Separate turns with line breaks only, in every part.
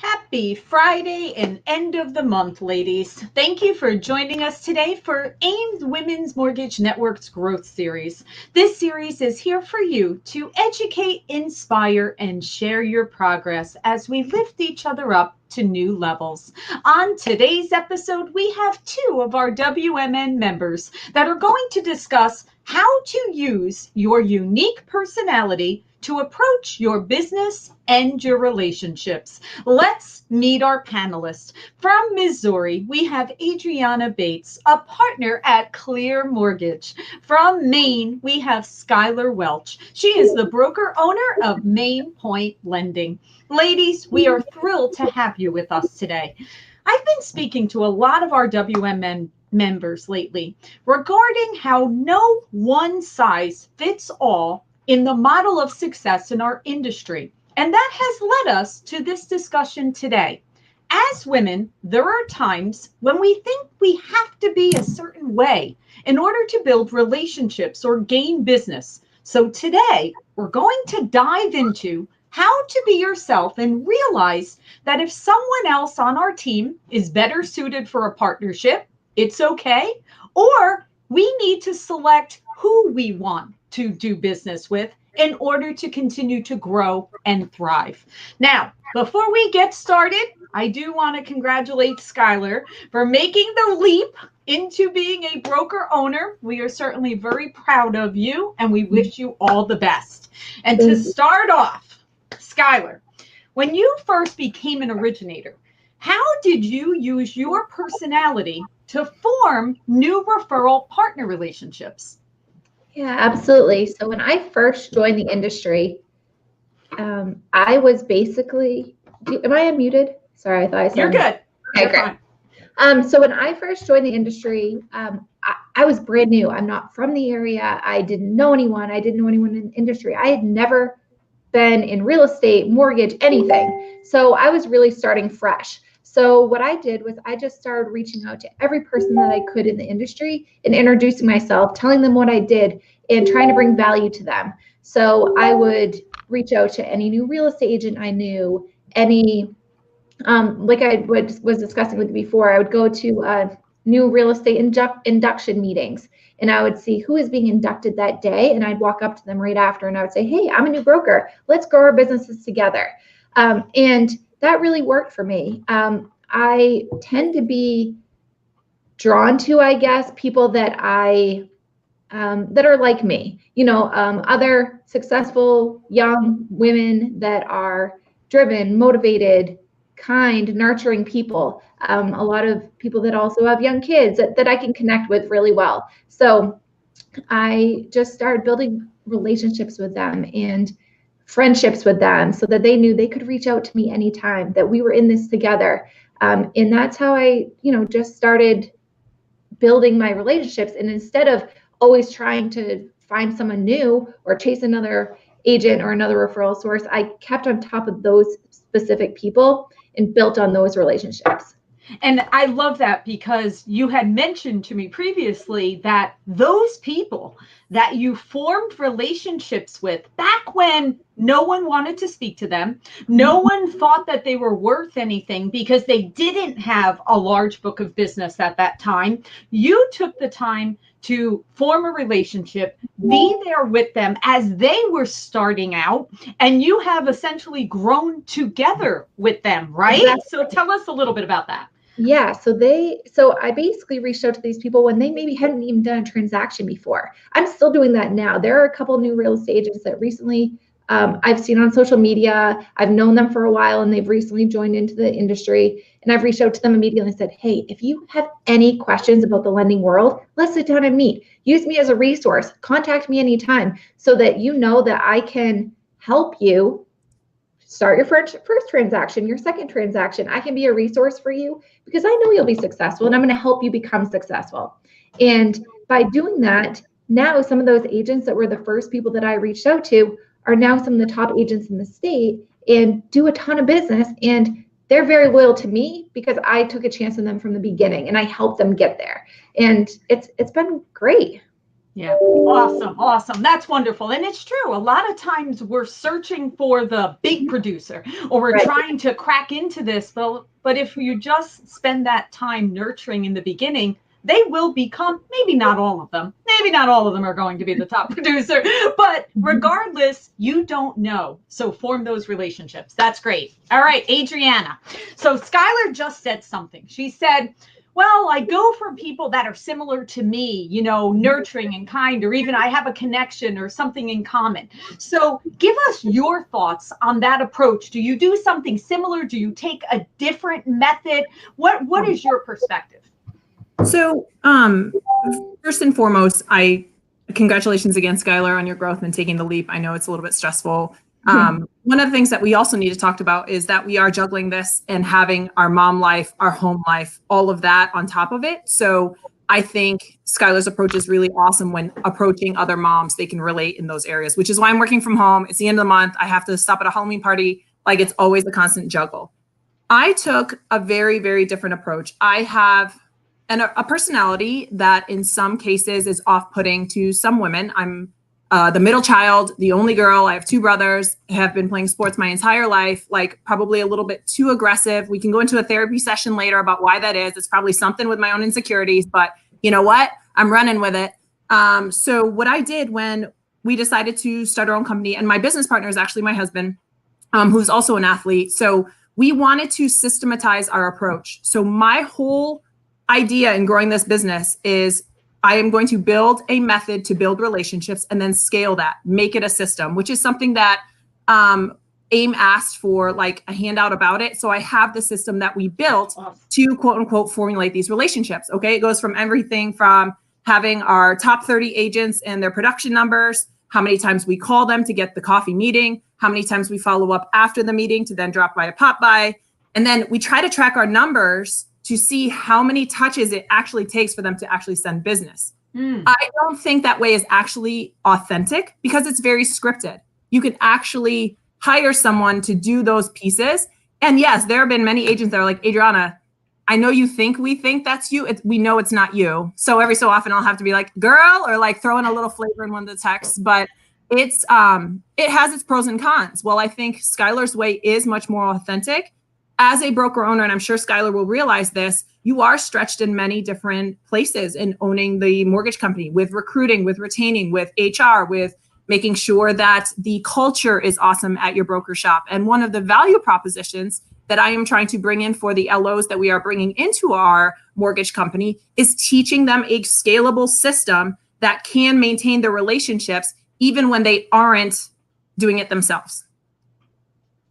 Happy Friday and end of the month, ladies. Thank you for joining us today for AIM's Women's Mortgage Network's Growth Series. This series is here for you to educate, inspire, and share your progress as we lift each other up to new levels. On today's episode, we have two of our WMN members that are going to discuss how to use your unique personality to approach your business and your relationships. Let's meet our panelists. From Missouri, we have Adriana Bates, a partner at Clear Mortgage. From Maine, we have Skylar Welch. She is the broker owner of Maine Point Lending. Ladies, we are thrilled to have you with us today. I've been speaking to a lot of our WMN members lately regarding how no one size fits all in the model of success in our industry. And that has led us to this discussion today. As women, there are times when we think we have to be a certain way in order to build relationships or gain business. So today, we're going to dive into how to be yourself and realize that if someone else on our team is better suited for a partnership, it's okay, or we need to select who we want to do business with in order to continue to grow and thrive. Now, before we get started, I do want to congratulate Skylar for making the leap into being a broker owner. We are certainly very proud of you and we wish you all the best. And to start off, Skylar, when you first became an originator, how did you use your personality to form new referral partner relationships?
Yeah, absolutely. So when I first joined the industry, I was basically, am I unmuted? Sorry, I thought I said.
You're good.
Okay, great. So when I first joined the industry, I was brand new. I'm not from the area. I didn't know anyone. I didn't know anyone in the industry. I had never been in real estate, mortgage, anything. So I was really starting fresh. So what I did was I just started reaching out to every person that I could in the industry and introducing myself, telling them what I did and trying to bring value to them. So I would reach out to any new real estate agent I knew, any, like I was discussing with you before, I would go to new real estate induction meetings and I would see who is being inducted that day. And I'd walk up to them right after and I would say, hey, I'm a new broker. Let's grow our businesses together. And that really worked for me. I tend to be drawn to, I guess, people that that are like me, other successful young women that are driven, motivated, kind, nurturing people. A lot of people that also have young kids that I can connect with really well. So I just started building relationships with them and friendships with them so that they knew they could reach out to me anytime, that we were in this together. And that's how I, just started building my relationships. And instead of always trying to find someone new or chase another agent or another referral source, I kept on top of those specific people and built on those relationships.
And I love that because you had mentioned to me previously that those people that you formed relationships with back when no one wanted to speak to them, no one thought that they were worth anything because they didn't have a large book of business at that time, you took the time to form a relationship, be there with them as they were starting out, and you have essentially grown together with them, right? Exactly. So tell us a little bit about that.
Yeah, so I basically reached out to these people when they maybe hadn't even done a transaction before. I'm still doing that now. There are a couple new real estate agents that recently I've seen on social media. I've known them for a while and they've recently joined into the industry. And I've reached out to them immediately and said, hey, if you have any questions about the lending world, let's sit down and meet. Use me as a resource. Contact me anytime so that you know that I can help you start your first transaction, your second transaction. I can be a resource for you because I know you'll be successful and I'm going to help you become successful. And by doing that, now some of those agents that were the first people that I reached out to are now some of the top agents in the state and do a ton of business. And they're very loyal to me because I took a chance on them from the beginning and I helped them get there. And it's been great.
Yeah. Awesome. Awesome. That's wonderful. And it's true. A lot of times we're searching for the big producer or we're
Right.
trying to crack into this. But if you just spend that time nurturing in the beginning, they will become, maybe not all of them, maybe not all of them are going to be the top producer, but regardless, you don't know. So form those relationships. That's great. All right, Adriana. So Skylar just said something. She said, well, I go for people that are similar to me, nurturing and kind, or even I have a connection or something in common. So give us your thoughts on that approach. Do you do something similar? Do you take a different method? What is your perspective?
So, first and foremost, congratulations again, Skylar, on your growth and taking the leap. I know it's a little bit stressful. One of the things that we also need to talk about is that we are juggling this and having our mom life, our home life, all of that on top of it. So I think Skylar's approach is really awesome when approaching other moms. They can relate in those areas, which is why I'm working from home. It's the end of the month. I have to stop at a Halloween party. Like, it's always a constant juggle. I took a very, very different approach. I have a personality that in some cases is off-putting to some women. I'm the middle child, the only girl. I have two brothers, have been playing sports my entire life, like probably a little bit too aggressive. We can go into a therapy session later about why that is. It's probably something with my own insecurities, but you know what? I'm running with it. So what I did when we decided to start our own company, and my business partner is actually my husband, who's also an athlete. So we wanted to systematize our approach. So my whole idea in growing this business is I am going to build a method to build relationships and then scale that, make it a system, which is something that AIM asked for, like a handout about it. So I have the system that we built to quote unquote formulate these relationships. Okay. It goes from everything from having our top 30 agents and their production numbers, how many times we call them to get the coffee meeting, how many times we follow up after the meeting to then drop by a pop by. And then we try to track our numbers to see how many touches it actually takes for them to actually send business. I don't think that way is actually authentic because it's very scripted. You can actually hire someone to do those pieces. And yes, there have been many agents that are like, Adriana, I know you think we think that's you. We know it's not you. So every so often I'll have to be like, girl, or like throw in a little flavor in one of the texts. But it's it has its pros and cons. Well, I think Skylar's way is much more authentic. As a broker owner, and I'm sure Skylar will realize this, you are stretched in many different places in owning the mortgage company, with recruiting, with retaining, with HR, with making sure that the culture is awesome at your broker shop. And one of the value propositions that I am trying to bring in for the LOs that we are bringing into our mortgage company is teaching them a scalable system that can maintain the relationships even when they aren't doing it themselves.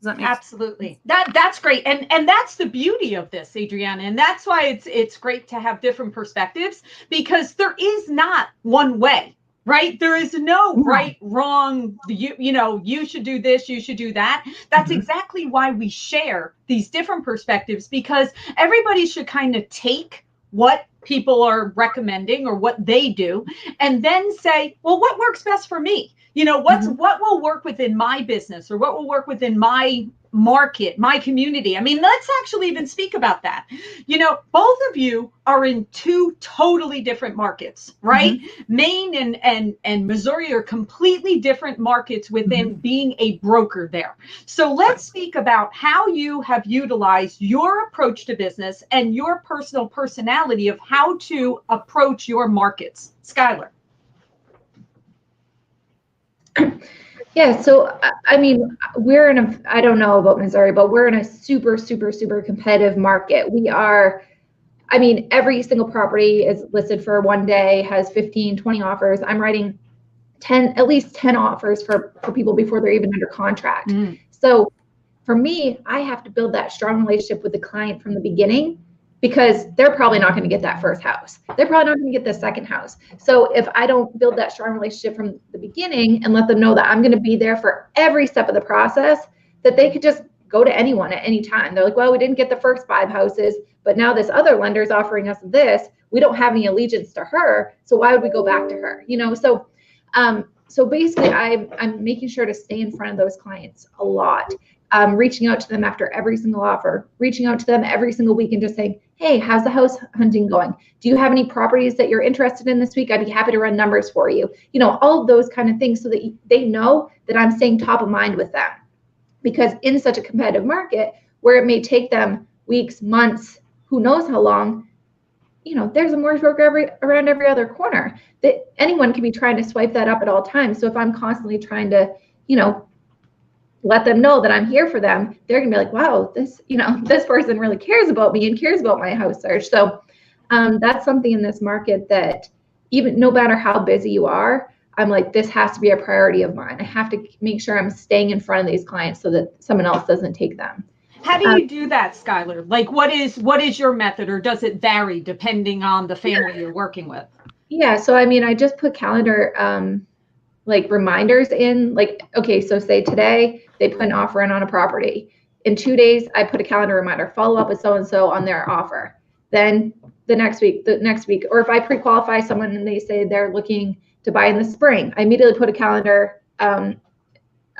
Absolutely. That's great. And that's the beauty of this, Adriana. And that's why it's great to have different perspectives, because there is not one way, right? There is no right, wrong, you should do this, you should do that. That's exactly why we share these different perspectives, because everybody should kind of take what people are recommending or what they do and then say, well, what works best for me? What will work within my business, or what will work within my market, my community? I mean, let's actually even speak about that. Both of you are in two totally different markets, right? Maine and Missouri are completely different markets within being a broker there. So let's speak about how you have utilized your approach to business and your personal personality of how to approach your markets. Skylar.
Yeah, so I mean, I don't know about Missouri, but we're in a super, super, super competitive market. Every single property is listed for one day, has 15, 20 offers. I'm writing at least 10 offers for people before they're even under contract. So for me, I have to build that strong relationship with the client from the beginning, because they're probably not going to get that first house. They're probably not going to get the second house. So if I don't build that strong relationship from the beginning and let them know that I'm going to be there for every step of the process, that they could just go to anyone at any time. They're like, well, we didn't get the first 5 houses, but now this other lender is offering us this. We don't have any allegiance to her, so why would we go back to her? So basically, I'm making sure to stay in front of those clients a lot. Reaching out to them after every single offer, reaching out to them every single week and just saying, hey, how's the house hunting going? Do you have any properties that you're interested in this week? I'd be happy to run numbers for you. All of those kind of things, so that they know that I'm staying top of mind with them. Because in such a competitive market where it may take them weeks, months, who knows how long, there's a mortgage broker around every other corner, that anyone can be trying to swipe that up at all times. So if I'm constantly trying to, let them know that I'm here for them, they're gonna be like, wow, this person really cares about me and cares about my house search. So that's something in this market that, even no matter how busy you are, I'm like, this has to be a priority of mine. I have to make sure I'm staying in front of these clients so that someone else doesn't take them.
How do you do that, Skylar? Like, what is your method, or does it vary depending on the family you're working with?
Yeah, so I just put calendar reminders in, okay, so say today they put an offer in on a property. In 2 days, I put a calendar reminder, follow up with so-and-so on their offer. Then the next week, or if I pre-qualify someone and they say they're looking to buy in the spring, I immediately put a calendar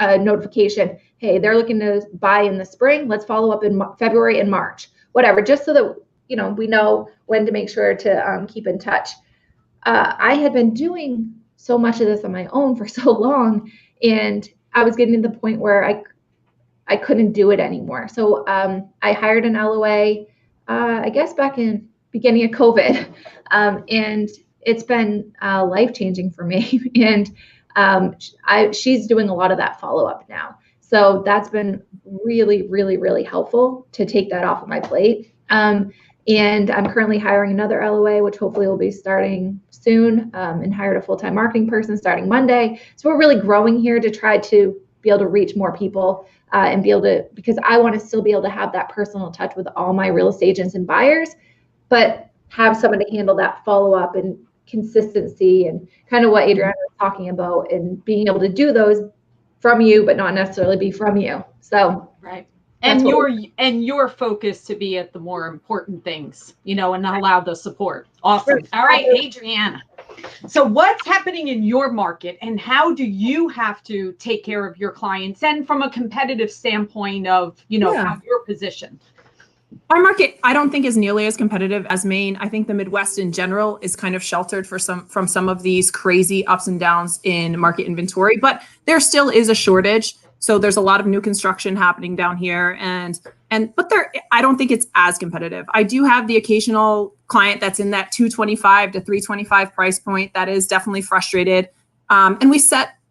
notification. Hey, they're looking to buy in the spring. Let's follow up in February and March, whatever, just so that, we know when to make sure to keep in touch. I had been doing so much of this on my own for so long, and I was getting to the point where I couldn't do it anymore. So I hired an LOA, I guess back in beginning of COVID, and it's been life-changing for me. And she's doing a lot of that follow-up now. So that's been really, really, really helpful to take that off of my plate. And I'm currently hiring another LOA, which hopefully will be starting soon, and hired a full-time marketing person starting Monday. So we're really growing here to try to be able to reach more people and be able to, because I want to still be able to have that personal touch with all my real estate agents and buyers, but have someone to handle that follow-up and consistency, and kind of what Adriana was talking about, and being able to do those from you, but not necessarily be from you. So
right. And your focus to be at the more important things, and allow the support. Awesome. All right, Adriana. So what's happening in your market, and how do you have to take care of your clients, and from a competitive standpoint of, how you're positioned?
Our market, I don't think, is nearly as competitive as Maine. I think the Midwest in general is kind of sheltered from some of these crazy ups and downs in market inventory, but there still is a shortage. So there's a lot of new construction happening down here, but I don't think it's as competitive. I do have the occasional client that's in that $225 to $325 price point that is definitely frustrated. And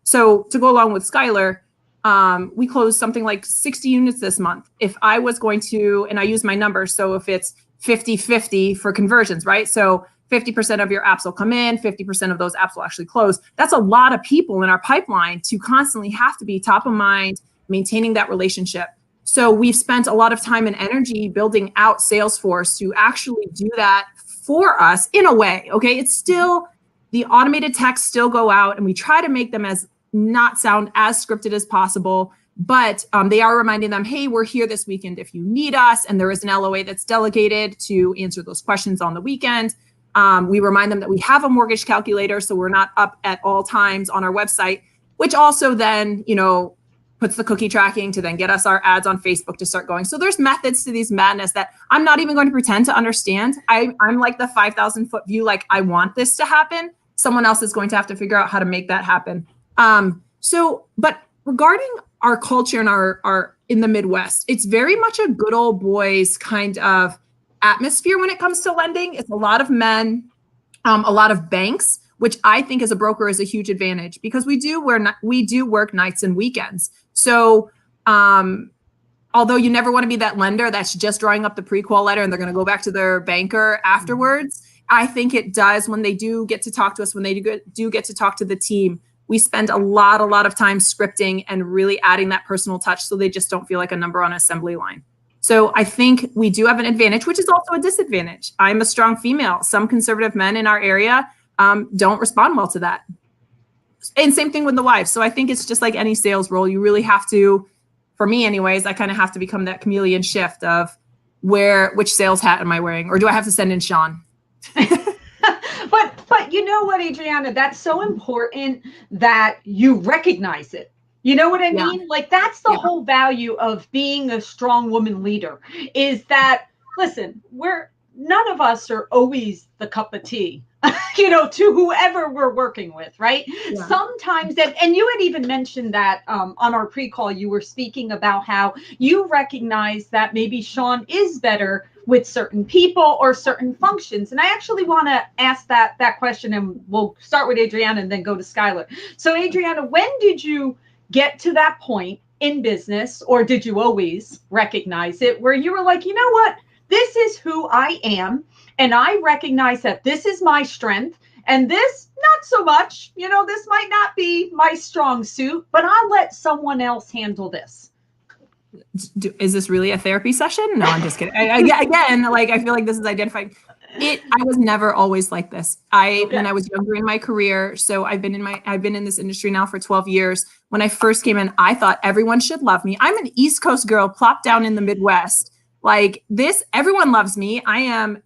so to go along with Skylar, we closed something like 60 units this month. If I was going to, and I use my numbers, so if it's 50-50 for conversions, right? So 50% of your apps will come in, 50% of those apps will actually close. That's a lot of people in our pipeline to constantly have to be top of mind, maintaining that relationship. So we've spent a lot of time and energy building out Salesforce to actually do that for us in a way. Okay, it's still, the automated texts still go out, and we try to make them as not sound as scripted as possible, but they are reminding them, hey, we're here this weekend if you need us. And there is an LOA that's delegated to answer those questions on the weekend. We remind them that we have a mortgage calculator, so we're not up at all times on our website, which also then, puts the cookie tracking to then get us our ads on Facebook to start going. So there's methods to these madness that I'm not even going to pretend to understand. I'm like the 5,000 foot view, like I want this to happen. Someone else is going to have to figure out how to make that happen. But regarding our culture and our in the Midwest, it's very much a good old boys kind of atmosphere when it comes to lending. It's a lot of men, a lot of banks, which I think as a broker is a huge advantage, because we do work nights and weekends. So although you never want to be that lender that's just drawing up the pre-qual letter and they're going to go back to their banker afterwards, I think it does, when they do get to talk to us, when they do get to talk to the team, we spend a lot of time scripting and really adding that personal touch, so they just don't feel like a number on an assembly line. So I think we do have an advantage, which is also a disadvantage. I'm a strong female. Some conservative men in our area don't respond well to that. And same thing with the wives. So I think it's just like any sales role. You really have to, for me anyways, I kind of have to become that chameleon shift of which sales hat am I wearing? Or do I have to send in Sean?
But you know what, Adriana, that's so important that you recognize it. You know what I mean? Like, that's the whole value of being a strong woman leader, is that, listen, none of us are always the cup of tea, to whoever we're working with, right? Yeah. Sometimes, and you had even mentioned that on our pre-call, you were speaking about how you recognize that maybe Sean is better with certain people or certain functions. And I actually want to ask that question, and we'll start with Adriana and then go to Skylar. So Adriana, when did you get to that point in business, or did you always recognize it, where you were like, you know what, this is who I am, and I recognize that this is my strength, and this not so much, this might not be my strong suit, but I'll let someone else handle this?
Is this really a therapy session? No, I'm just kidding. Again, I feel like this is identifying it. I was never always like this. When I was younger in my career, so I've been in this industry now for 12 years. When I first came in, I thought everyone should love me. I'm an East Coast girl plopped down in the Midwest. Like this, everyone loves me.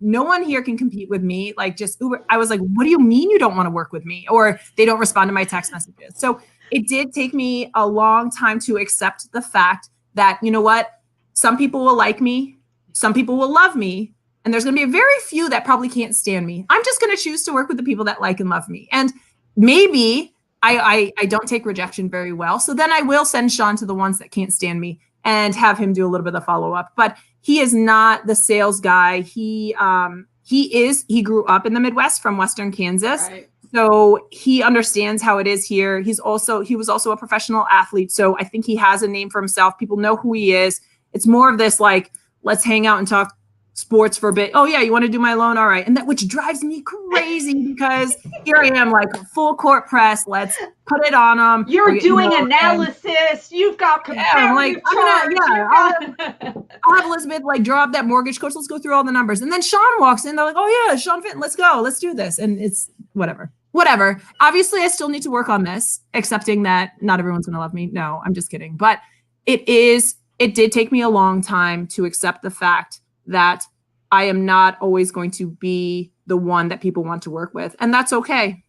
No one here can compete with me. Like just Uber. I was like, what do you mean you don't want to work with me? Or they don't respond to my text messages. So it did take me a long time to accept the fact that, you know what, some people will like me, some people will love me, and there's going to be a very few that probably can't stand me. I'm just going to choose to work with the people that like and love me. And maybe I don't take rejection very well. So then I will send Sean to the ones that can't stand me and have him do a little bit of follow-up. But he is not the sales guy. He grew up in the Midwest from Western Kansas. Right. So he understands how it is here. He was also a professional athlete. So I think he has a name for himself. People know who he is. It's more of this, like, let's hang out and talk sports for a bit. Oh yeah, you want to do my loan? All right. And that, which drives me crazy because here I am, like full court press. Let's put it on them.
You're doing analysis. You've got comparative
I'll have Elizabeth like draw up that mortgage coach. Let's go through all the numbers. And then Sean walks in. They're like, oh yeah, Sean Fitton, let's go. Let's do this. And it's whatever. Obviously, I still need to work on this, accepting that not everyone's going to love me. No, I'm just kidding. But it did take me a long time to accept the fact that I am not always going to be the one that people want to work with. And that's okay.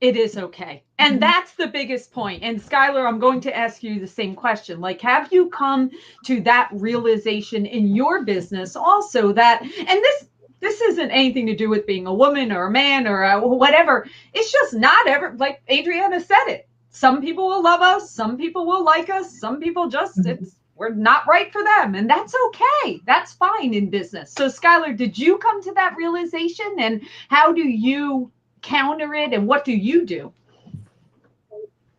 It is okay. And that's the biggest point. And Skylar, I'm going to ask you the same question. Like, have you come to that realization in your business also that, and this isn't anything to do with being a woman or a man or whatever. It's just not ever, like Adriana said it. Some people will love us. Some people will like us. Some people just, we're not right for them. And that's okay. That's fine in business. So Skylar, did you come to that realization, and how do you counter it, and what do you do?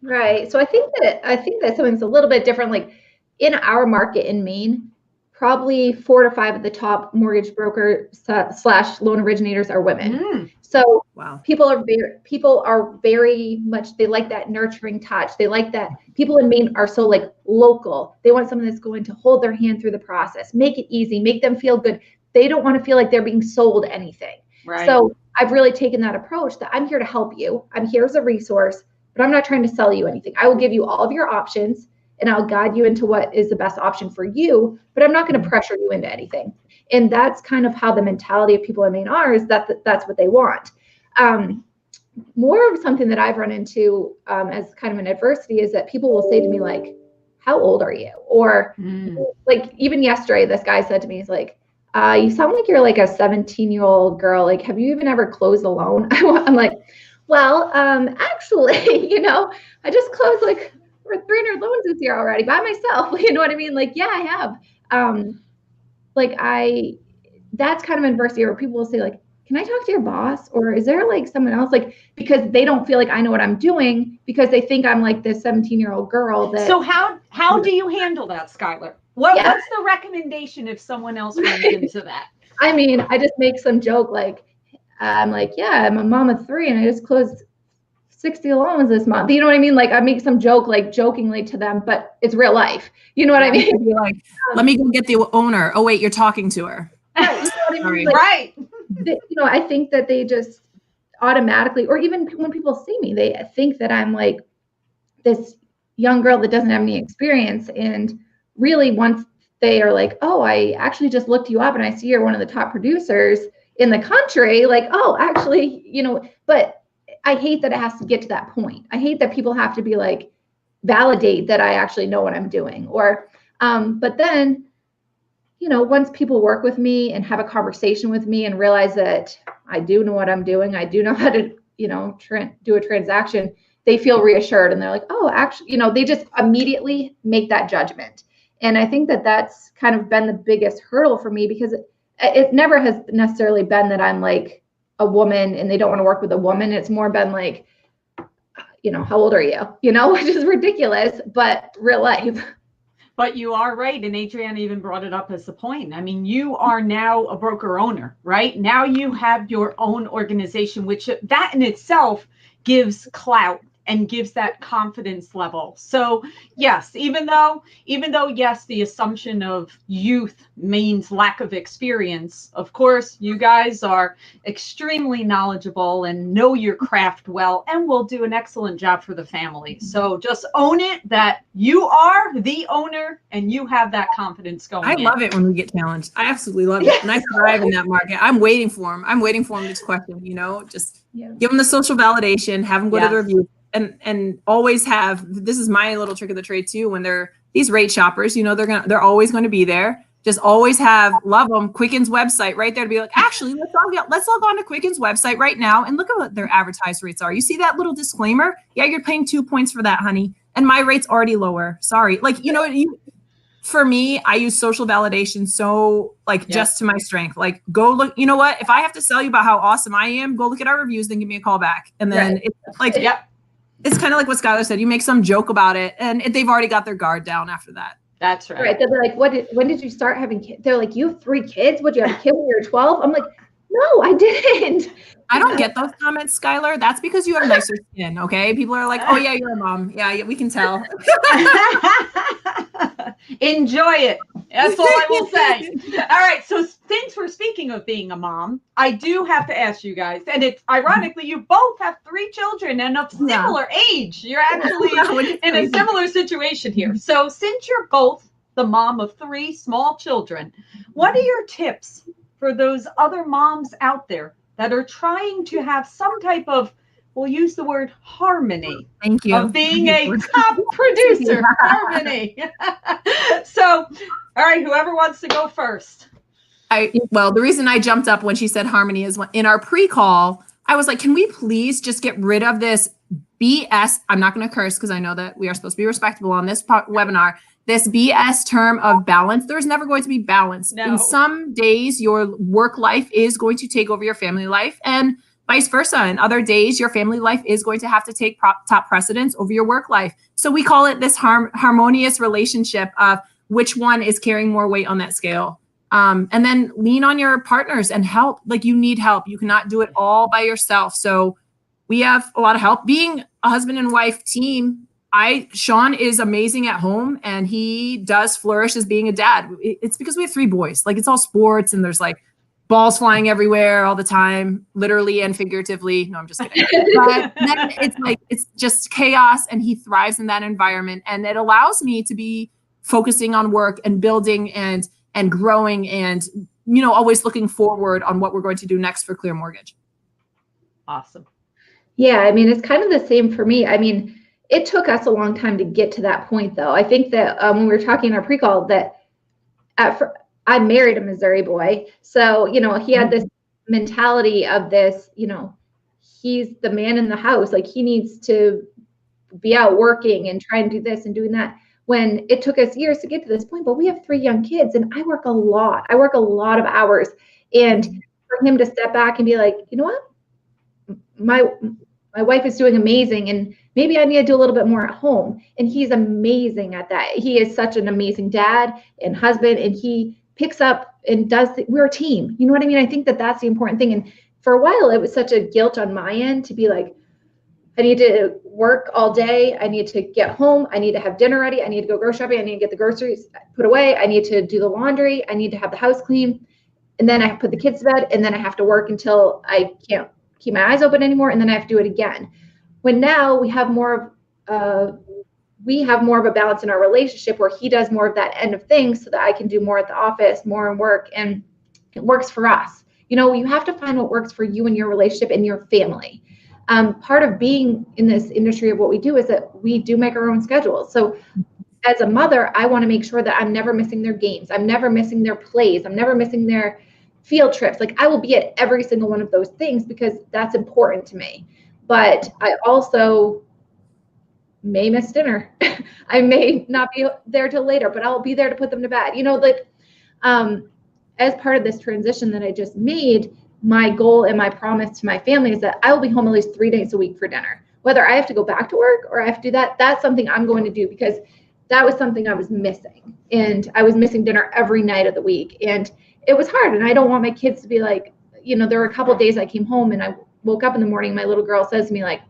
Right. So I think that something's a little bit different. Like in our market in Maine, probably 4 to 5 of the top mortgage broker / loan originators are women. So wow. People are very much, they like that nurturing touch. They like that. People in Maine are so like local. They want someone that's going to hold their hand through the process, make it easy, make them feel good. They don't want to feel like they're being sold anything. Right. So I've really taken that approach that I'm here to help you. I'm here as a resource, but I'm not trying to sell you anything. I will give you all of your options and I'll guide you into what is the best option for you, but I'm not going to pressure you into anything. And that's kind of how the mentality of people in Maine are, is that that's what they want. More of something that I've run into as kind of an adversity is that people will say to me like, how old are you? Or like even yesterday, this guy said to me, he's like, you sound like you're like a 17-year-old girl. Like, have you even ever closed a loan? I'm like, well, actually, I just closed like over 300 loans this year already by myself. You know what I mean? Like, yeah, I have. That's kind of adversity where people will say like, can I talk to your boss? Or is there like someone else? Like, because they don't feel like I know what I'm doing because they think I'm like this 17-year-old girl.
So how do you handle that, Skylar? What's the recommendation if someone else runs into that?
I mean, I just make some joke like, I'm like, yeah, I'm a mom of 3 and I just closed 60 loans this month. You know what I mean? Like I make some joke, like jokingly to them, but it's real life. You know what I mean?
You're like, let me go get the owner. Oh wait, you're talking to her.
Right. You know what I mean? Like,
right.
I think that they just automatically, or even when people see me, they think that I'm like this young girl that doesn't have any experience. And really once they are like, oh, I actually just looked you up and I see you're one of the top producers in the country. Like, oh, actually, but I hate that it has to get to that point. I hate that people have to be like, validate that I actually know what I'm doing. Or, but then once people work with me and have a conversation with me and realize that I do know what I'm doing, I do know how to, do a transaction, they feel reassured and they're like, oh, actually, they just immediately make that judgment. And I think that that's kind of been the biggest hurdle for me, because it never has necessarily been that I'm like a woman and they don't want to work with a woman. It's more been like, how old are you? Which is ridiculous, but real life.
But you are right. And Adriana even brought it up as a point. I mean, you are now a broker owner, right? Now you have your own organization, which that in itself gives clout and gives that confidence level. So yes, even though, yes, the assumption of youth means lack of experience, of course, you guys are extremely knowledgeable and know your craft well and will do an excellent job for the family. So just own it that you are the owner and you have that confidence going
I love it when we get challenged. I absolutely love it. And I thrive in that market. I'm waiting for them. This question, just give them the social validation, have them go to the review. And always have, this is my little trick of the trade too, when they're these rate shoppers, they're always going to be there. Just always love them, Quicken's website right there to be like, actually, let's log on to Quicken's website right now and look at what their advertised rates are. You see that little disclaimer? Yeah, you're paying 2 points for that, honey. And my rate's already lower. Sorry. For me, I use social validation just to my strength. Like, go look, you know what? If I have to sell you about how awesome I am, go look at our reviews, then give me a call back. And then it's like, it's kind of like what Skylar said. You make some joke about it, and they've already got their guard down after that.
That's right.
Right. They're like, when did you start having kids? They're like, you have 3 kids? Would you have a kid when you were 12? I'm like, no, I didn't.
I don't get those comments, Skylar. That's because you have nicer skin, okay? People are like, oh, yeah, you're a mom. Yeah, we can tell.
Enjoy it. That's all I will say. All right. So since we're speaking of being a mom, I do have to ask you guys, and it's ironically, you both have 3 children and of similar age. You're actually in a similar situation here. So since you're both the mom of 3 small children, what are your tips for those other moms out there that are trying to have some type of, we'll use the word harmony.
Thank you.
Of being a top producer. Harmony. So, all right, whoever wants to go first.
The reason I jumped up when she said harmony is in our pre-call, I was like, can we please just get rid of this BS? I'm not going to curse because I know that we are supposed to be respectable on this webinar. This BS term of balance. There's never going to be balance.
No.
In some days, your work life is going to take over your family life, and vice versa. In other days, your family life is going to have to take top precedence over your work life. So we call it this harmonious relationship of which one is carrying more weight on that scale. And then lean on your partners and help. Like, you need help. You cannot do it all by yourself. So we have a lot of help. Being a husband and wife team, Sean is amazing at home and he does flourish as being a dad. It's because we have 3 boys. Like, it's all sports and there's like balls flying everywhere all the time, literally and figuratively. No, I'm just kidding. But then it's just chaos, and he thrives in that environment. And it allows me to be focusing on work and building and growing and, always looking forward on what we're going to do next for Clear Mortgage.
Awesome. Yeah. I mean, it's kind of the same for me. I mean, it took us a long time to get to that point, though. I think that when we were talking in our pre-call that I married a Missouri boy. So, he had this mentality of this, he's the man in the house. Like, he needs to be out working and try and do this and doing that, when it took us years to get to this point. But we have 3 young kids and I work a lot. I work a lot of hours. And for him to step back and be like, you know what? My wife is doing amazing, and maybe I need to do a little bit more at home. And he's amazing at that. He is such an amazing dad and husband, and he picks up and we're a team. You know what I mean? I think that that's the important thing. And for a while, it was such a guilt on my end to be like, I need to work all day. I need to get home. I need to have dinner ready. I need to go grocery shopping. I need to get the groceries put away. I need to do the laundry. I need to have the house clean. And then I have to put the kids to bed. And then I have to work until I can't keep my eyes open anymore. And then I have to do it again. When now we have more of a balance in our relationship where he does more of that end of things so that I can do more at the office, more in work, and it works for us. You have to find what works for you and your relationship and your family. Part of being in this industry of what we do is that we do make our own schedules. So as a mother, I want to make sure that I'm never missing their games. I'm never missing their plays. I'm never missing their field trips. Like I will be at every single one of those things because that's important to me. But I also may miss dinner. I may not be there till later, but I'll be there to put them to bed. Like as part of this transition that I just made, my goal and my promise to my family is that I will be home at least 3 days a week for dinner. Whether I have to go back to work or I have to do that, that's something I'm going to do because that was something I was missing. And I was missing dinner every night of the week. And it was hard. And I don't want my kids to be like, there were a couple of days I came home and I woke up in the morning, my little girl says to me like,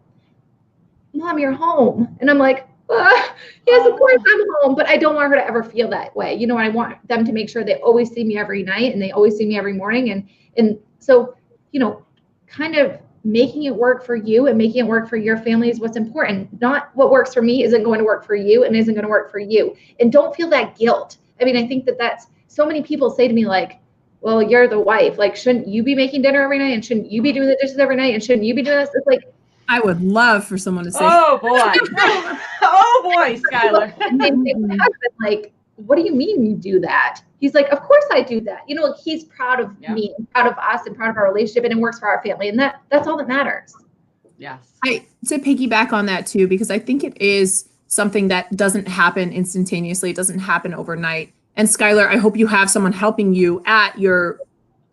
Mom, you're home. And I'm like, yes, of course I'm home, but I don't want her to ever feel that way. I want them to make sure they always see me every night and they always see me every morning. And so, kind of making it work for you and making it work for your family is what's important. Not what works for me isn't going to work for you and isn't going to work for you. And don't feel that guilt. I mean, I think that's so many people say to me like, well, you're the wife. Like, shouldn't you be making dinner every night? And shouldn't you be doing the dishes every night? And shouldn't you be doing this? It's like,
I would love for someone to say,
oh boy, oh boy, Skylar.
And my husband, like, what do you mean you do that? He's like, of course I do that. He's proud of me, proud of us, and proud of our relationship, and it works for our family. And that's all that matters.
Yes.
To piggyback on that too, because I think it is something that doesn't happen instantaneously. It doesn't happen overnight. And Skylar, I hope you have someone helping you at your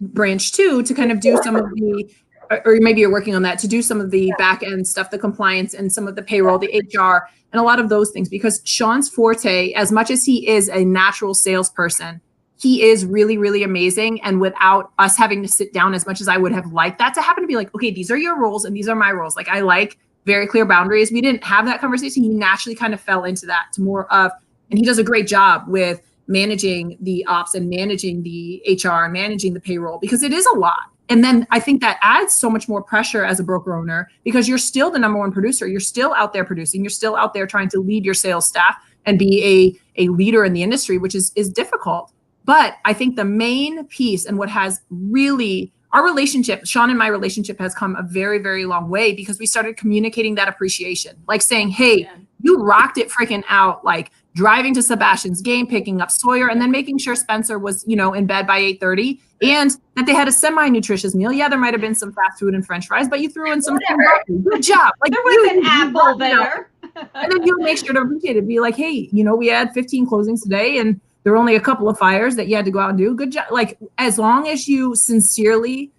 branch too, to kind of do some of the, or maybe you're working on that, to do some of the back end stuff, the compliance and some of the payroll, the HR, and a lot of those things, because Sean's forte, as much as he is a natural salesperson, he is really, really amazing. And without us having to sit down as much as I would have liked that to happen, to be like, okay, these are your roles and these are my roles. Like I like very clear boundaries. We didn't have that conversation. He naturally kind of fell into that, to more of, and he does a great job with managing the ops and managing the HR and managing the payroll, because it is a lot. And then I think that adds so much more pressure as a broker owner, because you're still the number one producer. You're still out there producing. You're still out there trying to lead your sales staff and be a leader in the industry, which is difficult. But I think the main piece, and what has really, our relationship, Sean and my relationship, has come a very, very long way, because we started communicating that appreciation, like saying, hey, you rocked it freaking out, like driving to Sebastian's game, picking up Sawyer, and then making sure Spencer was, in bed by 8:30, and that they had a semi-nutritious meal. Yeah, there might have been some fast food and French fries, but you threw in some food. Good job. Like,
there was an apple there.
And then you make sure to appreciate it. Be like, hey, we had 15 closings today, and there were only a couple of fires that you had to go out and do. Good job. Like, as long as you sincerely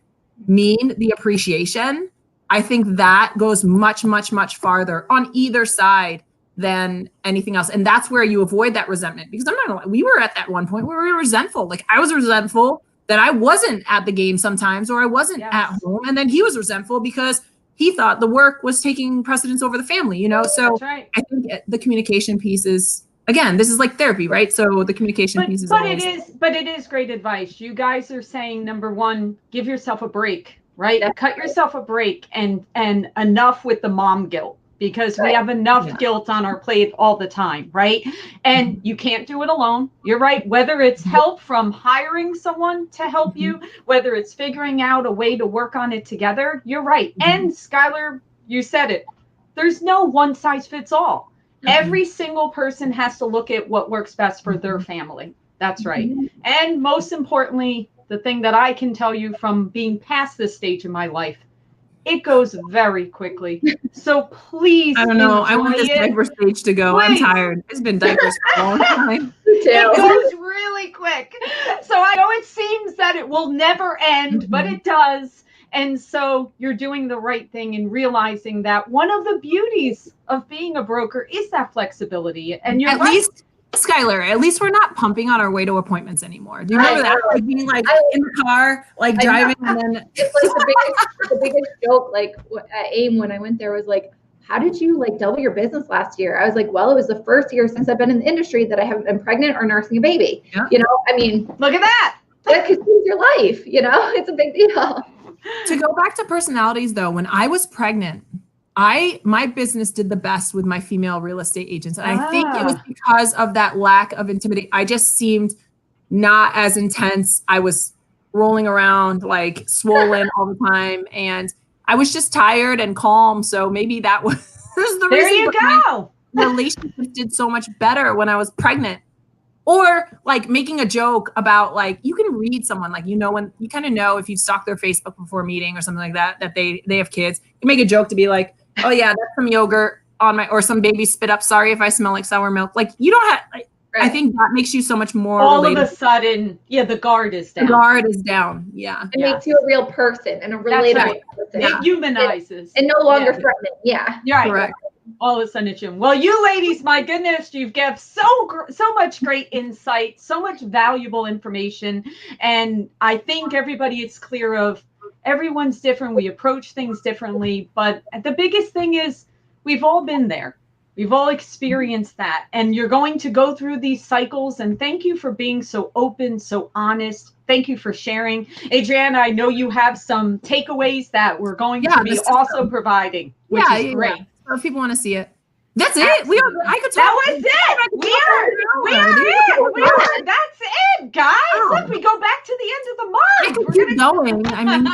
mean the appreciation, I think that goes much, much, much farther on either side than anything else. And that's where you avoid that resentment, because I'm not gonna lie, we were at that one point where we were resentful. Like, I was resentful that I wasn't at the game sometimes, or I wasn't at home. And then he was resentful because he thought the work was taking precedence over the family, So
right.
I think the communication piece is, again, this is like therapy, right? So the communication piece is
but it is great advice. You guys are saying, number one, give yourself a break, right? Cut yourself a break, and enough with the mom guilt, because we have enough guilt on our plate all the time, right? And you can't do it alone. You're right. Whether it's help from hiring someone to help you, whether it's figuring out a way to work on it together, you're right. And Skylar, you said it. There's no one size fits all. Every single person has to look at what works best for their family. That's right. And most importantly, the thing that I can tell you from being past this stage in my life, it goes very quickly. So please,
I don't know. I want this diaper stage to go. Please. I'm tired. It's been diapers for a long time.
It goes really quick. So I know it seems that it will never end, but it does. And so you're doing the right thing in realizing that one of the beauties of being a broker is that flexibility. And you're
at least, Skylar, at least we're not pumping on our way to appointments anymore. Do you remember that? Like being like in the car, like driving, and then
it's like the biggest joke, like at AIM when I went there, was like, how did you like double your business last year? I was like, well, it was the first year since I've been in the industry that I haven't been pregnant or nursing a baby. Yeah. I mean,
look at that.
Because it's your life, it's a big deal.
To go back to personalities though, when I was pregnant, my business did the best with my female real estate agents. And I think it was because of that lack of intimidation. I just seemed not as intense. I was rolling around like swollen all the time, and I was just tired and calm. So maybe that was the reason.
There you go.
relationships did so much better when I was pregnant. Or like making a joke about like, you can read someone, like, when you kind of know if you stalk their Facebook before meeting or something like that, that they have kids. You make a joke to be like, oh yeah, that's some yogurt on or some baby spit up. Sorry if I smell like sour milk. Like you don't have, I think that makes you so much more
all
relatable.
of a sudden, the guard is down.
The guard is down. Yeah.
It makes you a real person and a relatable person.
It humanizes.
And no longer threatening. Yeah.
Right.
Correct.
All of a sudden it's you. Well, you ladies, my goodness, you've got so much great insight, so much valuable information. And I think everybody is clear of everyone's different. We approach things differently. But the biggest thing is we've all been there. We've all experienced that. And you're going to go through these cycles. And thank you for being so open, so honest. Thank you for sharing. Adriana, I know you have some takeaways that we're going to be also providing, which is great.
So if people want to see it. That's it. I could talk.
That was it. We are it. That's it, guys. Look, we go back to the end of the month.
I could keep going. I mean,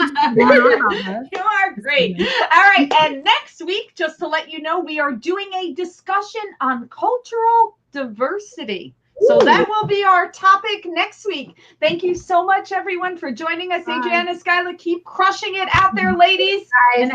you are great. All right. And next week, just to let you know, we are doing a discussion on cultural diversity. So that will be our topic next week. Thank you so much, everyone, for joining us. Adriana, Skylar, keep crushing it out there, ladies. And